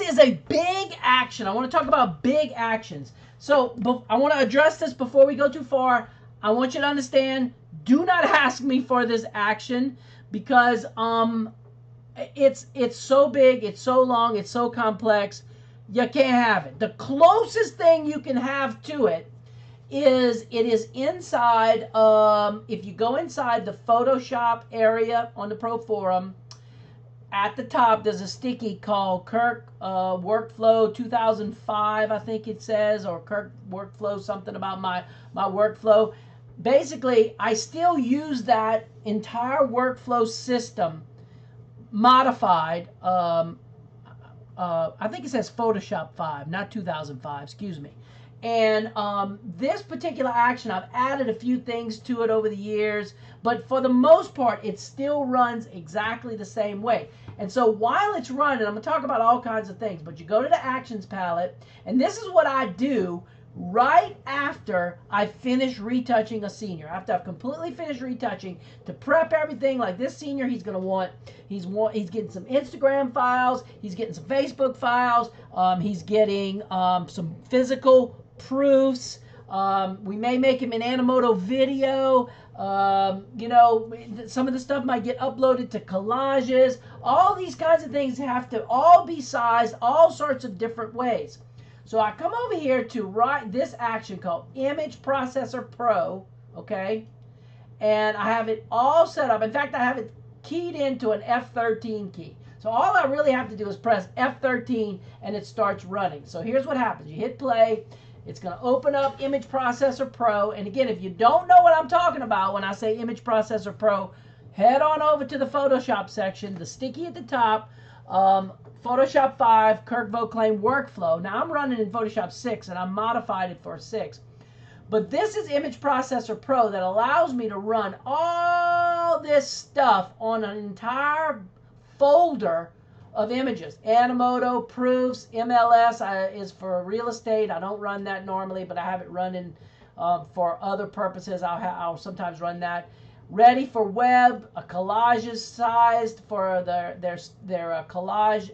is a big action. I want to talk about big actions. So I want to address this before we go too far. I want you to understand, do not ask me for this action because it's so big, it's so long, it's so complex. You can't have it. The closest thing you can have to it is inside. If you go inside the Photoshop area on the Pro Forum, at the top there's a sticky called Kirk Workflow 2005, I think it says, or Kirk Workflow, something about my workflow. Basically, I still use that entire workflow system modified. I think it says Photoshop 5, not 2005, excuse me. And this particular action, I've added a few things to it over the years, but for the most part, it still runs exactly the same way. And so while it's running, I'm going to talk about all kinds of things, but you go to the Actions palette, and this is what I do right after I finish retouching a senior. After I've completely finished retouching, to prep everything. Like this senior, he's going to want, he's getting some Instagram files, he's getting some Facebook files, he's getting some physical proofs. We may make him an Animoto video. You know, some of the stuff might get uploaded to collages. All these kinds of things have to all be sized all sorts of different ways. So I come over here to write this action called Image Processor Pro, okay? And I have it all set up. In fact, I have it keyed into an F13 key. So all I really have to do is press F13 and it starts running. So here's what happens. You hit play. It's going to open up Image Processor Pro. And again, if you don't know what I'm talking about when I say Image Processor Pro, head on over to the Photoshop section, the sticky at the top, Photoshop 5, Kirk Voclain Workflow. Now I'm running in Photoshop 6 and I modified it for 6. But this is Image Processor Pro that allows me to run all this stuff on an entire folder of images. Animoto, proofs, MLS is for real estate. I don't run that normally, but I have it running for other purposes. I'll sometimes run that. Ready for web, a collage is sized for their collage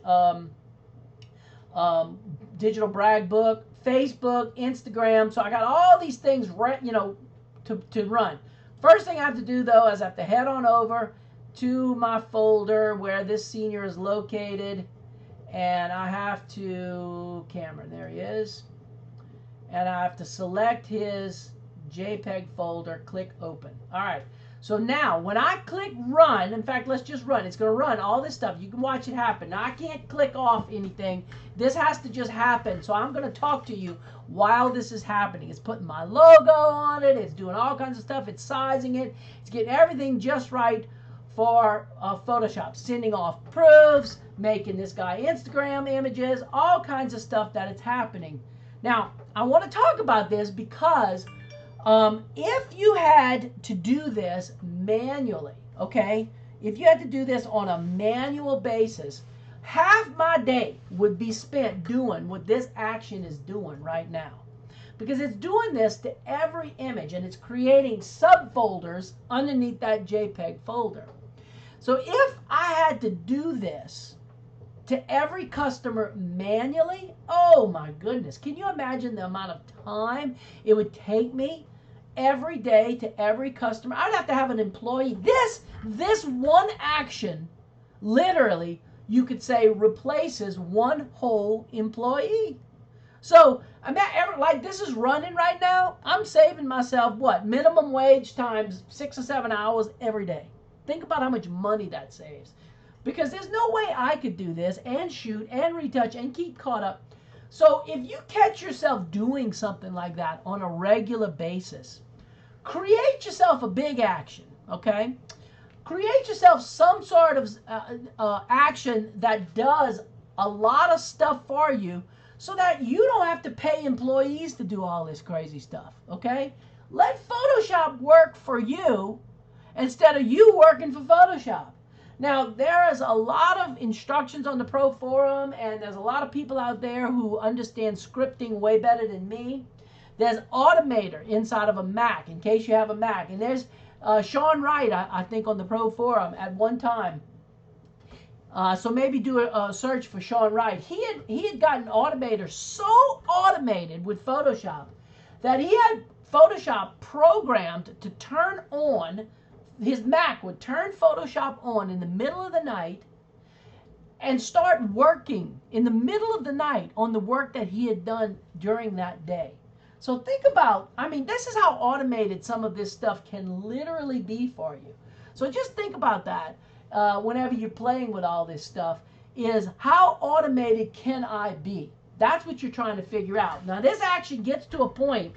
digital brag book, Facebook, Instagram. So I got all these things, you know, to run. First thing I have to do though is I have to head on over to my folder where this senior is located, and I have to Cameron, there he is, and I have to select his JPEG folder, click open. All right. So now, when I click run, in fact, let's just run. It's going to run all this stuff. You can watch it happen. Now, I can't click off anything. This has to just happen. So I'm going to talk to you while this is happening. It's putting my logo on it. It's doing all kinds of stuff. It's sizing it. It's getting everything just right for Photoshop. Sending off proofs, making this guy Instagram images, all kinds of stuff that it's happening. Now, I want to talk about this because if you had to do this manually, okay, if you had to do this on a manual basis, half my day would be spent doing what this action is doing right now. Because it's doing this to every image and it's creating subfolders underneath that JPEG folder. So if I had to do this to every customer manually, oh my goodness, can you imagine the amount of time it would take me every day to every customer? I'd have to have an employee. This one action, literally, you could say replaces one whole employee. So, like this is running right now, I'm saving myself, what, minimum wage times 6 or 7 hours every day. Think about how much money that saves. Because there's no way I could do this and shoot and retouch and keep caught up. So if you catch yourself doing something like that on a regular basis, create yourself a big action, okay? Create yourself some sort of action that does a lot of stuff for you so that you don't have to pay employees to do all this crazy stuff, okay? Let Photoshop work for you instead of you working for Photoshop. Now, there is a lot of instructions on the Pro Forum, and there's a lot of people out there who understand scripting way better than me. There's Automator inside of a Mac, in case you have a Mac. And there's Sean Wright, I think, on the Pro Forum at one time. So maybe do a search for Sean Wright. He had gotten Automator so automated with Photoshop that he had Photoshop programmed to turn on, his Mac would turn Photoshop on in the middle of the night and start working in the middle of the night on the work that he had done during that day. So think about, I mean, this is how automated some of this stuff can literally be for you. So just think about that whenever you're playing with all this stuff, is how automated can I be? That's what you're trying to figure out. Now this action gets to a point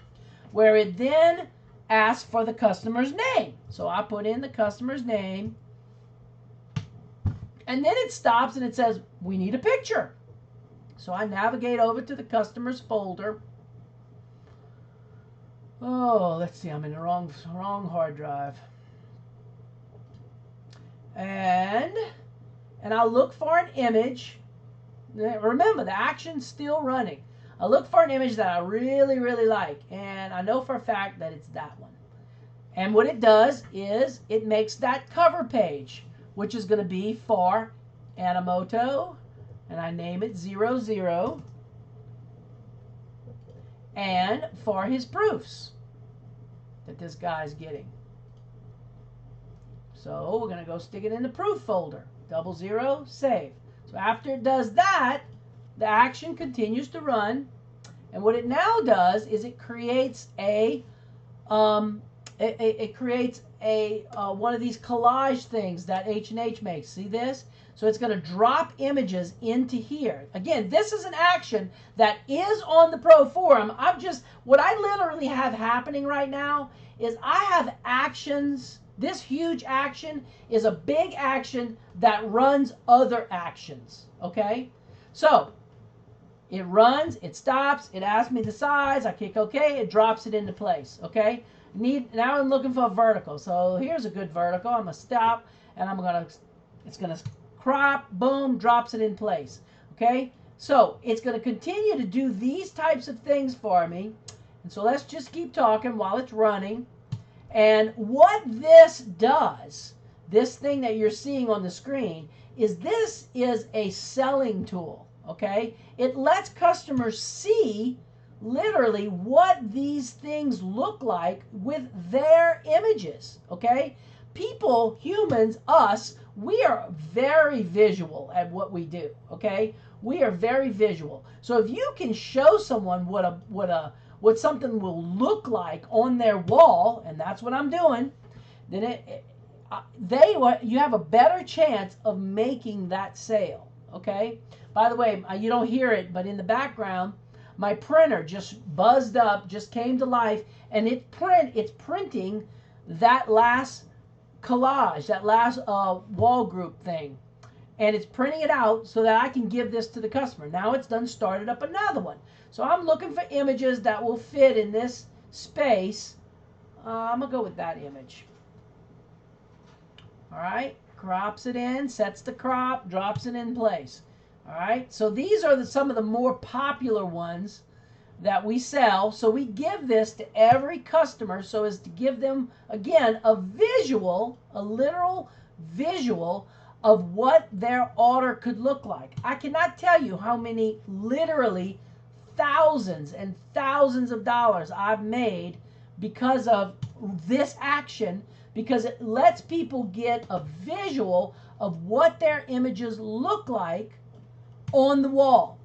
where it then asks for the customer's name. So I put in the customer's name, and then it stops and it says, we need a picture. So I navigate over to the customer's folder. Oh, let's see, I'm in the wrong hard drive. And I'll look for an image. Remember, the action's still running. I look for an image that I really, really like, and I know for a fact that it's that one. And what it does is it makes that cover page, which is going to be for Animoto, and I name it 00, and for his proofs that this guy's getting. So we're going to go stick it in the proof folder, 00, save. So after it does that, the action continues to run, and what it now does is it creates one of these collage things that H&H makes. See this? So it's going to drop images into here. Again, this is an action that is on the Pro Forum. What I literally have happening right now is I have actions. This huge action is a big action that runs other actions. Okay? So it runs, it stops, it asks me the size, I click OK, it drops it into place. Okay? Now I'm looking for a vertical. So here's a good vertical. I'm gonna stop, and it's gonna crop, boom, drops it in place. Okay? So it's gonna continue to do these types of things for me. And so let's just keep talking while it's running. And what this does, this thing that you're seeing on the screen, is this is a selling tool. Okay? It lets customers see literally what these things look like with their images. Okay? People, humans, us, we are very visual at what we do. Okay? We are very visual. So if you can show someone what something will look like on their wall, and that's what I'm doing, then you have a better chance of making that sale. Okay? By the way, you don't hear it, but in the background, my printer just buzzed up, just came to life, and it's printing that last collage, that last wall group thing. And it's printing it out so that I can give this to the customer. Now it's done started up another one. So I'm looking for images that will fit in this space. I'm going to go with that image. All right, crops it in, sets the crop, drops it in place. All right, so these are some of the more popular ones that we sell. So we give this to every customer so as to give them, again, a visual, a literal visual of what their order could look like. I cannot tell you how many, literally thousands and thousands of dollars I've made because of this action, because it lets people get a visual of what their images look like on the wall.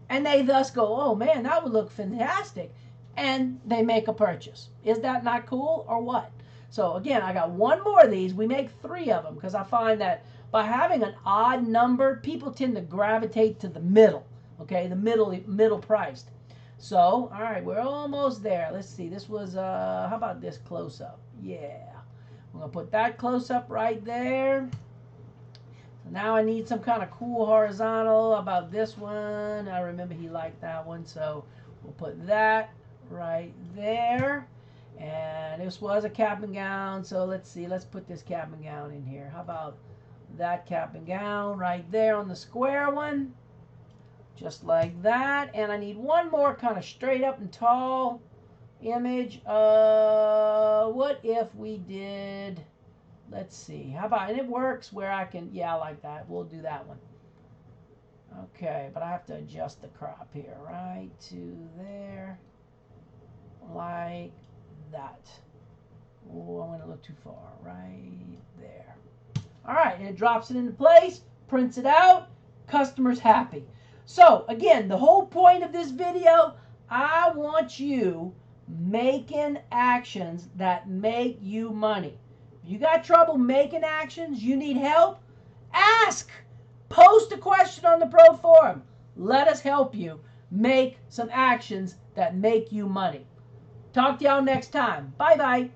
And they thus go, oh man, that would look fantastic. And they make a purchase. Is that not cool or what? So again, I got one more of these. We make 3 of them because I find that by having an odd number, people tend to gravitate to the middle. Okay, the middle priced. So, all right, we're almost there. Let's see. This was, how about this close up? Yeah. I'm going to put that close up right there. So now I need some kind of cool horizontal. How about this one? I remember he liked that one. So we'll put that right there. And this was a cap and gown. So let's see. Let's put this cap and gown in here. How about that cap and gown right there on the square one? Just like that. And I need one more kind of straight up and tall image. What if we did, let's see. How about, and it works where I can, yeah, I like that. We'll do that one. Okay, but I have to adjust the crop here, right to there, like that. Oh, I went a little too far, right there. All right, and it drops it into place, prints it out, customer's happy. So again, the whole point of this video, I want you making actions that make you money. If you got trouble making actions, you need help, ask. Post a question on the Pro Forum. Let us help you make some actions that make you money. Talk to y'all next time. Bye-bye.